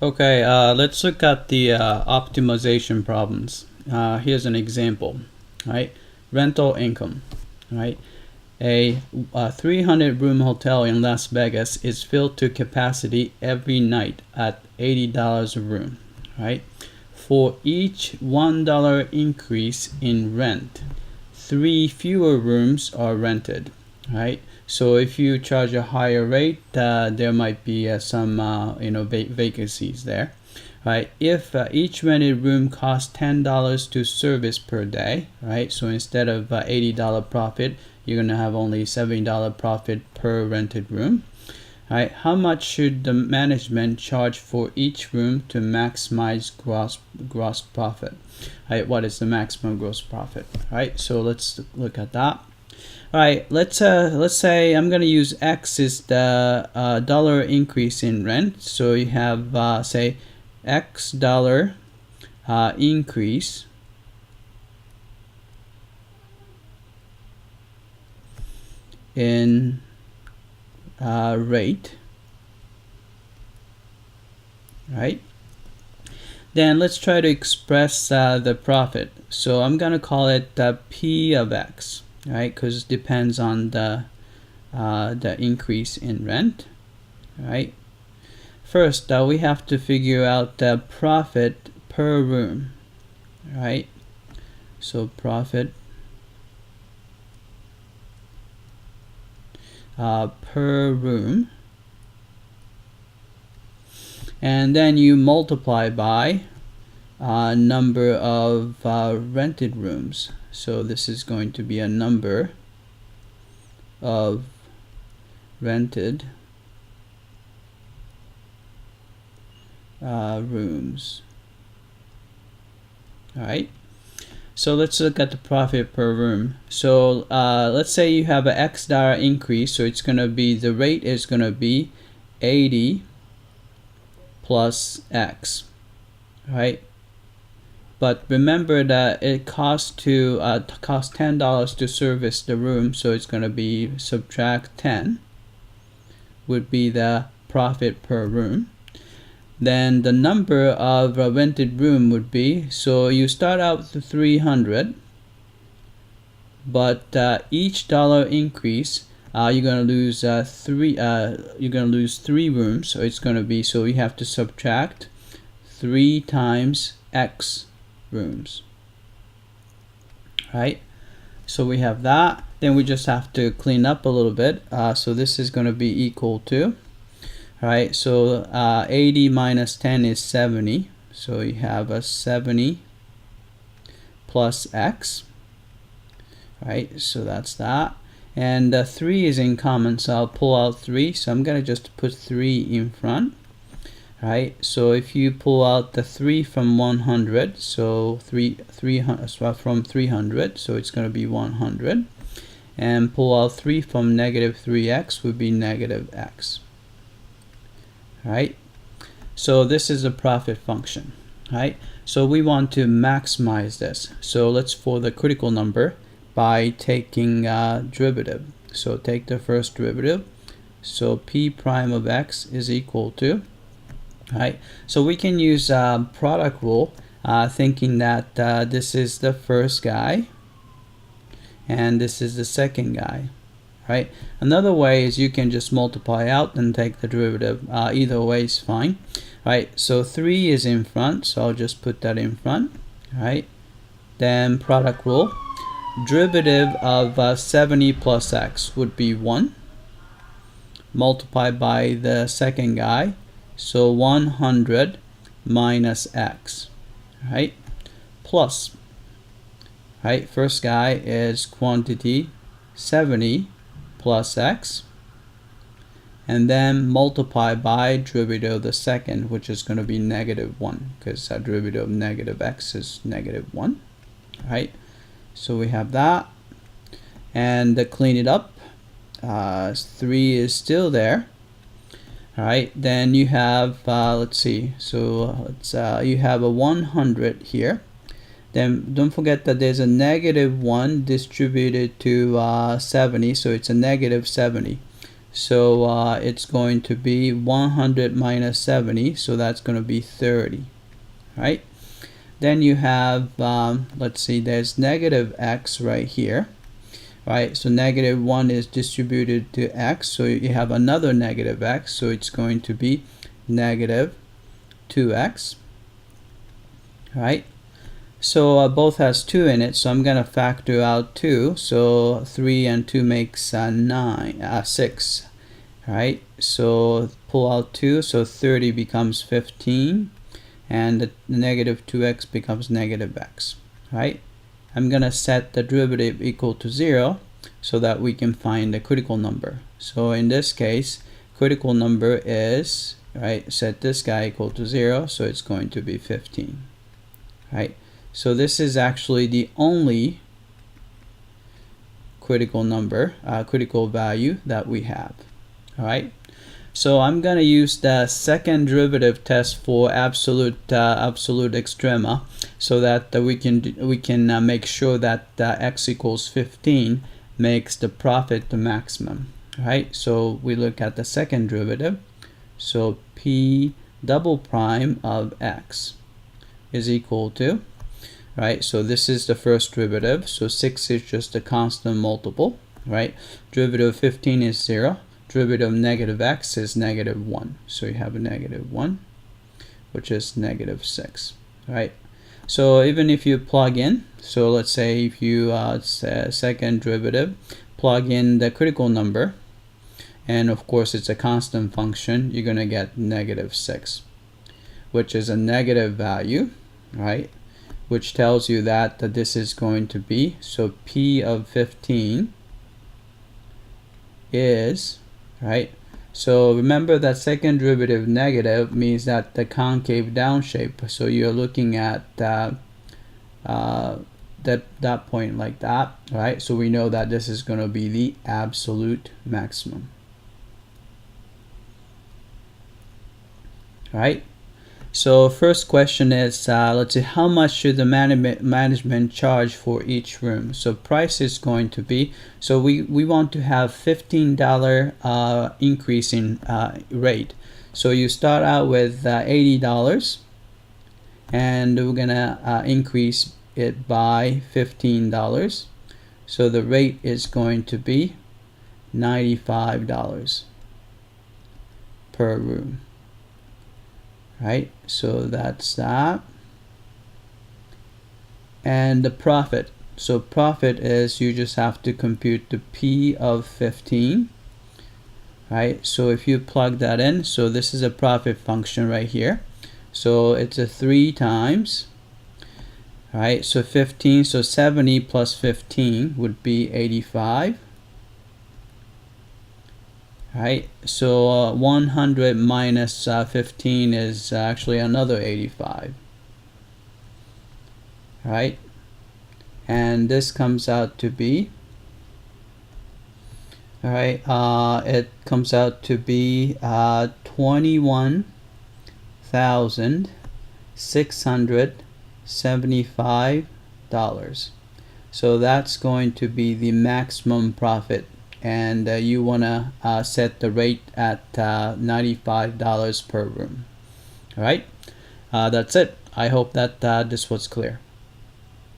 Okay, let's look at the optimization problems. Here's an example, right? Rental income, right? A 300 room hotel in Las Vegas is filled to capacity every night at $80 a room, right? For each $1 increase in rent, 3 fewer rooms are rented, right? So if you charge a higher rate, there might be some vacancies there, right? If each rented room costs $10 to service per day, right? So instead of $80 profit, you're gonna have only $70 profit per rented room. Right? How much should the management charge for each room to maximize gross profit? Right? What is the maximum gross profit? Right? So let's look at that. All right, let's say I'm gonna use X is the dollar increase in rent. So you have say X dollar increase in rate, right? Then let's try to express the profit. So I'm gonna call it P of X, right? Because it depends on the increase in rent, right? First, we have to figure out the profit per room, right? So profit per room, and then you multiply by number of rented rooms. So this is going to be a number of rented rooms. All right. So let's look at the profit per room. So let's say you have an X dollar increase. So it's going to be, the rate is going to be 80 plus X, right? But remember that it costs $10 to service the room. So it's going to be subtract 10 would be the profit per room. Then the number of rented room would be, so you start out with 300, but each dollar increase you're gonna lose three rooms. So it's gonna be, so you have to subtract 3 times X rooms, right? So we have that. Then we just have to clean up a little bit. So this is gonna be equal to, right? So 80 minus 10 is 70. So you have a 70 plus X, right? So that's that. And 3 is in common, so I'll pull out 3. So I'm gonna just put 3 in front, right? So if you pull out the 3 from 100, so 300 from 300, so it's gonna be 100. And pull out 3 from negative 3x would be negative x. Right? So this is a profit function, right? So we want to maximize this. So let's, for the critical number, by taking derivative. So take the first derivative. So p prime of x is equal to, right? So we can use product rule, thinking that this is the first guy and this is the second guy. Right? Another way is you can just multiply out and take the derivative. Either way is fine. Right? So 3 is in front, so I'll just put that in front. Right? Then product rule. Derivative of 70 plus x would be 1. Multiplied by the second guy. So 100 minus x. Right? Plus. Right? First guy is quantity 70 plus x, and then multiply by derivative of the second, which is going to be negative 1, because our derivative of negative x is negative 1, right? So we have that, and to clean it up, 3 is still there. All right, then you have let's see, so you have a 100 here. Then don't forget that there's a negative 1 distributed to 70, so it's a negative 70. So it's going to be 100 minus 70, so that's going to be 30, right? Then you have, let's see, there's negative x right here, right? So negative 1 is distributed to x, so you have another negative x, so it's going to be negative 2x, right? So both has 2 in it, so I'm going to factor out 2. So 3 and 2 makes 6, right? So pull out 2, so 30 becomes 15, and the negative 2x becomes negative x, right? I'm going to set the derivative equal to 0 so that we can find the critical number. So in this case, critical number is, right, set this guy equal to 0, so it's going to be 15, right? So this is actually the only critical number, critical value that we have. All right. So I'm going to use the second derivative test for absolute extrema, so that we can make sure that x equals 15 makes the profit the maximum. All right. So we look at the second derivative. So p double prime of x is equal to, right? So this is the first derivative. So 6 is just a constant multiple, right? Derivative of 15 is 0. Derivative of negative x is negative 1. So you have a negative 1, which is negative 6, right? So even if you plug in, so let's say if you second derivative, plug in the critical number, and of course it's a constant function, you're going to get negative 6, which is a negative value, right? Which tells you that this is going to be, so p of 15 is, right? So remember that second derivative negative means that the concave down shape. So you're looking at that point like that, right? So we know that this is going to be the absolute maximum, right? So first question is, let's see, how much should the management charge for each room? So price is going to be, so we want to have $15 increase in rate. So you start out with $80, and we're gonna increase it by $15. So the rate is going to be $95 per room. Right, so that's that. And the profit, so profit is, you just have to compute the p of 15, right? So if you plug that in, so this is a profit function right here, so it's a 3 times, right? So 15, so 70 plus 15 would be 85. Right, so 100 minus 15 is actually another 85, right? And this comes out to be, all right, it comes out to be $21,675. So that's going to be the maximum profit, and you want to set the rate at $95 per room. All right, that's it. I hope that this was clear.